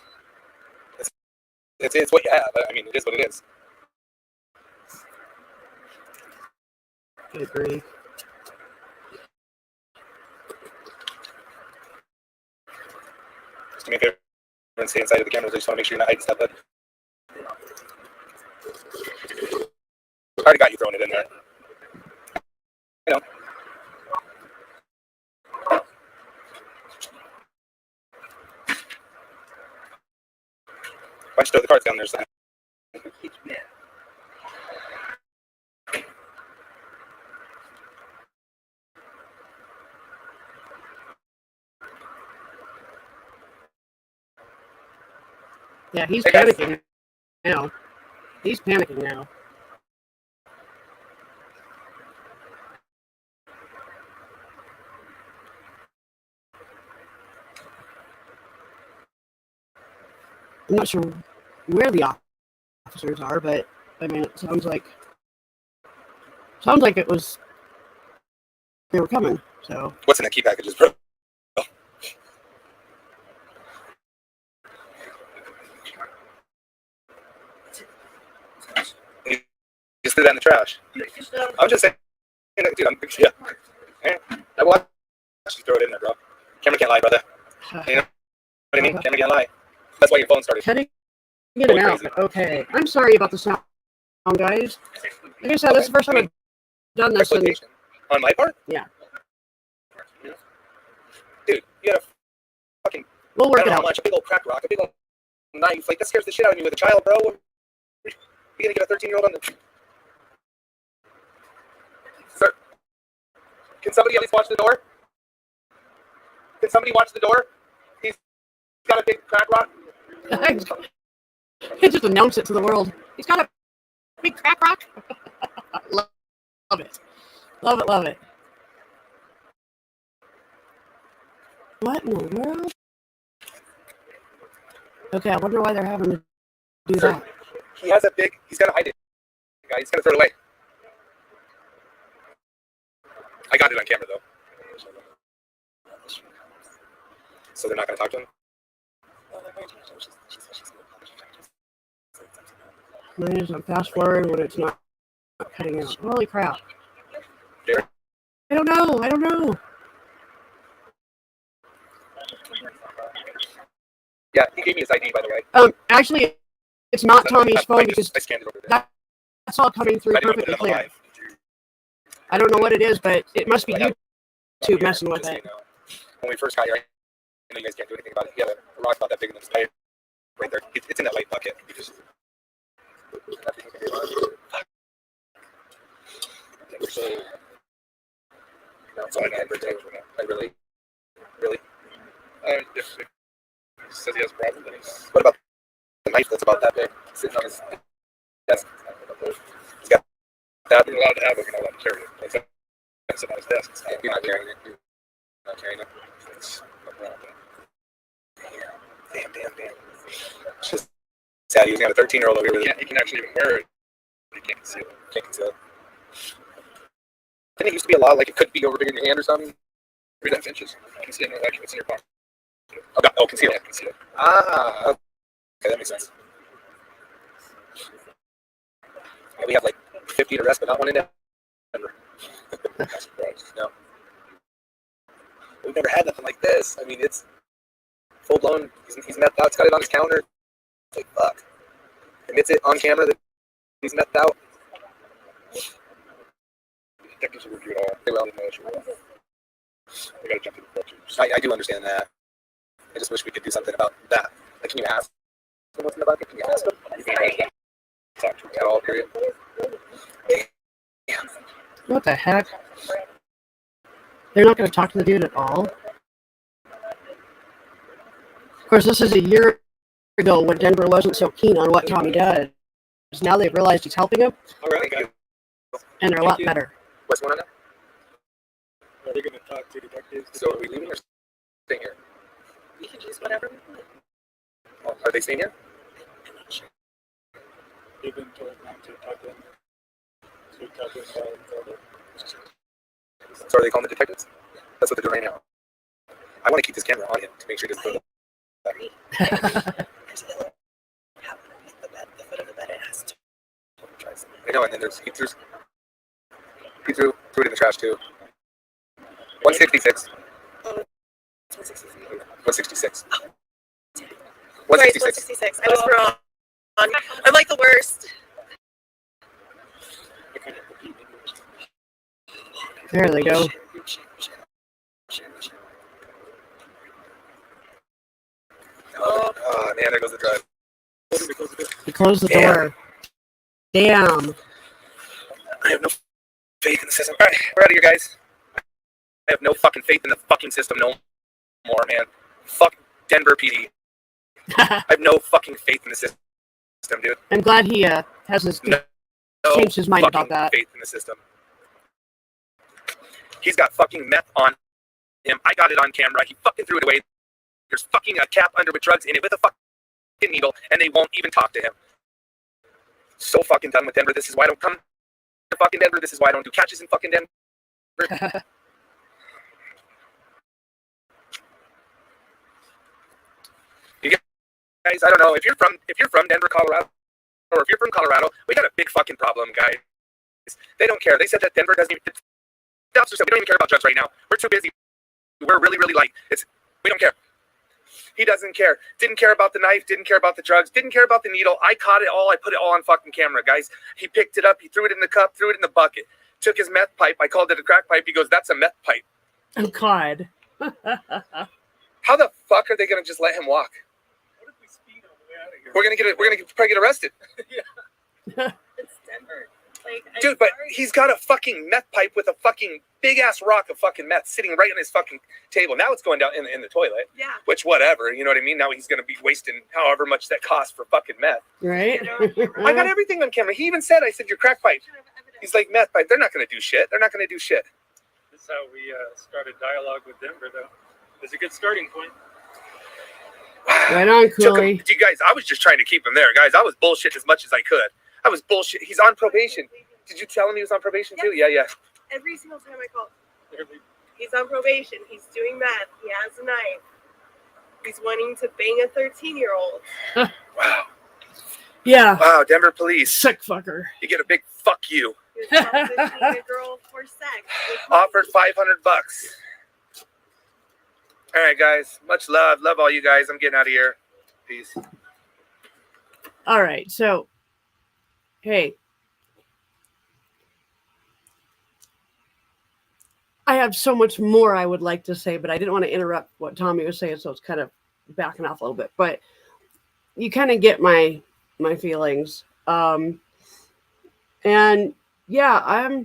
It's what you have. I mean, it is what it is. Good grief. Just do me a favor and stay inside of the cameras. I just want to make sure you're not hiding stuff, but I already got you throwing it in there. You know. Why don't you throw the cards down there, son? Yeah, he's Hey, guys. panicking now. He's panicking now. I'm not sure where the officers are, but I mean, it sounds like it was they were coming. So What's in the key packages, bro? You just threw that in the trash. I'm just saying, dude, yeah. I watched you throw it in there, bro. Camera can't lie, brother. You know what I mean? Camera can't lie. That's why your phone started. heading in and out. Okay, I'm sorry about the sound, guys. Like I said, this is the first time I've done this. And, Exploitation. On my part? Yeah. Dude, you had a fucking, we'll I work don't it know how out. much, a big old crack rock, a big old knife. Like, that scares the shit out of me with a child, bro. You're going to get a 13-year-old on the... Sir, can somebody at least watch the door? Can somebody watch the door? He's got a big crack rock. He just announced it to the world. He's got a big crack rock. Love it. Love it, love it. What in the world? Okay, I wonder why they're having to do Sir, that. he has a big... He's got to hide it. Guy, he's going to throw it away. I got it on camera, though. So they're not going to talk to him? There's a fast forward when it's not cutting out. Holy crap. Here. I don't know. Yeah, he gave me his ID, by the way. Actually, it's not Tommy's phone because I scanned it over there. that's all coming through I didn't put perfectly it on the clear. live. I don't know what it is, but it must be YouTube messing with Just so it. you know. When we first got here, I know you guys can't do anything about it. You have a rock about that big in the pipe right there. It's in that light bucket. You just... No, it's only my birthday. I really? If he says he has a problem, then he's... What about the knife that's about that big sitting on his desk? He's got that. You're allowed to have it. You're not allowed to carry it. It's sitting on his desk. You're not carrying it. You're not carrying it. It's no problem. Damn. It's just sad. He's got a 13-year-old over here. He can actually even wear it. He can't conceal it. Didn't it used to be a law like it couldn't be over big in your hand or something? 3.5 inches. Conceal it. Like it's in your pocket. Oh, conceal. Yeah, conceal. Ah, okay, that makes sense. Yeah, we have like 50 to rest, but not one in Denver. No. We've never had nothing like this. I mean, it's full blown. He's methed out. He's got it on his counter. It's like, fuck. Admits it on camera that he's methed out. Detectives will review it all. They will. They gotta jump to the court. I do understand that. I just wish we could do something about that. Like, can you ask them what's in the bucket? Can you ask them? Talk to him at all, period. Damn. What the heck? They're not going to talk to the dude at all? Of course, this is a year ago when Denver wasn't so keen on what Tommy does. Now they've realized he's helping him. All right, guys. And they're a lot better. What's going on now? Are they going to talk to detectives? So are we leaving or staying here? We can choose whatever we want. Oh, are they staying here? I'm not sure. They've been told not to talk to them. So talk to them about it. So are they calling the detectives? That's what they're doing right now. I want to keep this camera on him to make sure he doesn't throw the There's a little cap underneath the bed, the foot of the bed. It has to. I know, and then he threw it in the trash too. 166. Oh, it's 163. 166. Oh. Right, 166. 166. I was wrong. I'm like the worst. There they go. Oh man, there goes the drive. You close the door. Damn. I have no faith in the system. All right, we're out of here, guys. I have no fucking faith in the fucking system no more, man. Fuck Denver PD. I have no fucking faith in the system, dude. I'm glad he has his changed his mind fucking about that. faith in the system. He's got fucking meth on him. I got it on camera. He fucking threw it away. There's fucking a cap under with drugs in it with a fucking needle, and they won't even talk to him. So fucking done with Denver. This is why I don't come to fucking Denver. This is why I don't do catches in fucking Denver. You guys, I don't know if you're from Denver, Colorado, or if you're from Colorado, we got a big fucking problem, guys. They don't care. They said that Denver doesn't even. The officer said we don't even care about drugs right now. We're too busy. We're really, really light. We don't care. He doesn't care. Didn't care about the knife. Didn't care about the drugs. Didn't care about the needle. I caught it all. I put it all on fucking camera, guys. He picked it up. He threw it in the cup. Threw it in the bucket. Took his meth pipe. I called it a crack pipe. He goes, "That's a meth pipe." Oh God. How the fuck are they gonna just let him walk? What if we speed on the way out of here? We're gonna probably get arrested. It's Denver. Like, Dude, but he's got a fucking meth pipe with a fucking big ass rock of fucking meth sitting right on his fucking table. Now it's going down in the toilet. Yeah. Which, whatever, you know what I mean? Now he's going to be wasting however much that costs for fucking meth. Right? I got everything on camera. He even said, I said, your crack pipe. He's like, meth pipe. They're not going to do shit. They're not going to do shit. This is how we started dialogue with Denver, though. It's a good starting point. Right on, Cooley. You guys, I was just trying to keep him there, guys. I was bullshit as much as I could. I was bullshit. He's on probation. Did you tell him he was on probation too? Yeah. Every single time I call, he's on probation. He's doing meth. He has a knife. He's wanting to bang a 13-year-old. Wow. Yeah. Wow, Denver police. Sick fucker. You get a big fuck you. He was propositioning a girl for sex. Offered $500. All right, guys. Much love. Love all you guys. I'm getting out of here. Peace. All right. So, hey. I have so much more I would like to say, but I didn't want to interrupt what Tommy was saying, so it's kind of backing off a little bit. But you kind of get my feelings. And yeah, I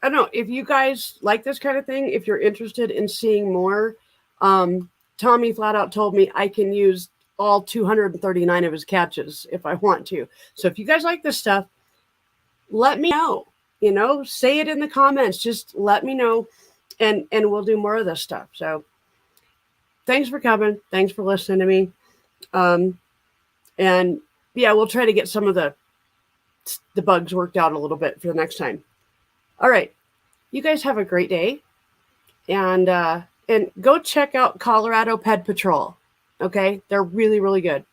don't know if you guys like this kind of thing. If you're interested in seeing more, Tommy flat out told me I can use all 239 of his catches if I want to. So if you guys like this stuff, let me know. You know, say it in the comments. Just let me know, and we'll do more of this stuff. So thanks for coming. Thanks for listening to me. And yeah, we'll try to get some of the bugs worked out a little bit for the next time. All right. You guys have a great day. And go check out Colorado Ped Patrol. Okay? They're really, really good.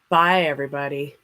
Bye, everybody.